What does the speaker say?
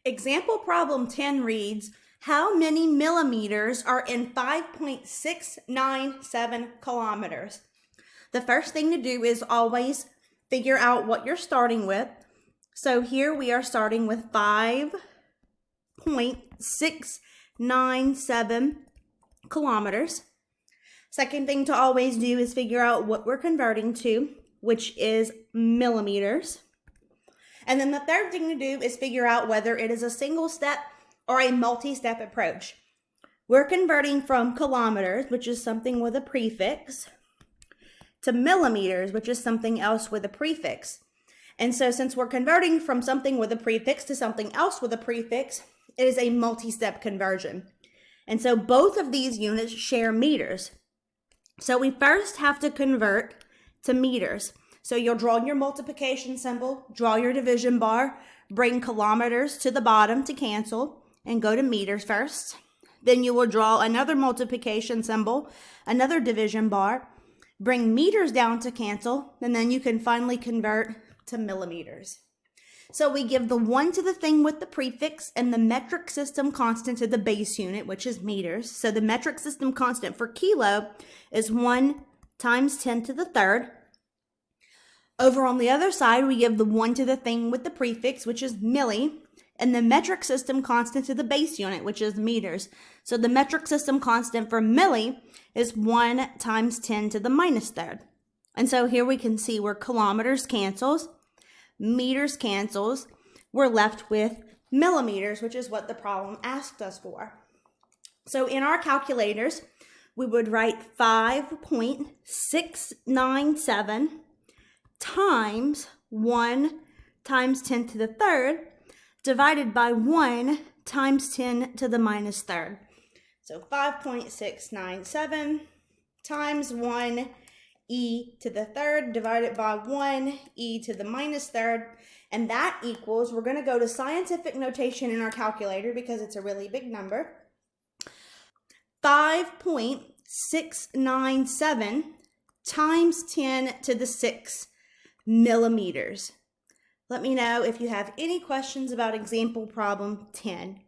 Example problem 10 reads, how many millimeters are in 5.697 kilometers? The first thing to do is always figure out what you're starting with. So here we are starting with 5.697 kilometers. Second thing to always do is figure out what we're converting to, which is millimeters. And then the third thing to do is figure out whether it is a single step or a multi-step approach. We're converting from kilometers, which is something with a prefix, to millimeters, which is something else with a prefix. And so since we're converting from something with a prefix to something else with a prefix, it is a multi-step conversion. And so both of these units share meters. So we first have to convert to meters. So you'll draw your multiplication symbol, draw your division bar, bring kilometers to the bottom to cancel, and go to meters first. Then you will draw another multiplication symbol, another division bar, bring meters down to cancel, and then you can finally convert to millimeters. So we give the 1 to the thing with the prefix and the metric system constant to the base unit, which is meters. So the metric system constant for kilo is 1 times 10 to the third. Over on the other side, we give the 1 to the thing with the prefix, which is milli, and the metric system constant to the base unit, which is meters. So the metric system constant for milli is 1 times 10 to the minus third. And so here we can see where kilometers cancels, meters cancels, we're left with millimeters, which is what the problem asked us for. So in our calculators, we would write 5.697 times 1 times 10 to the third divided by 1 times 10 to the minus third. So 5.697 times 1 e to the third divided by 1 e to the minus third, and that equals, we're going to go to scientific notation in our calculator because it's a really big number, 5.697 times 10 to the 6 millimeters. Let me know if you have any questions about example problem 10.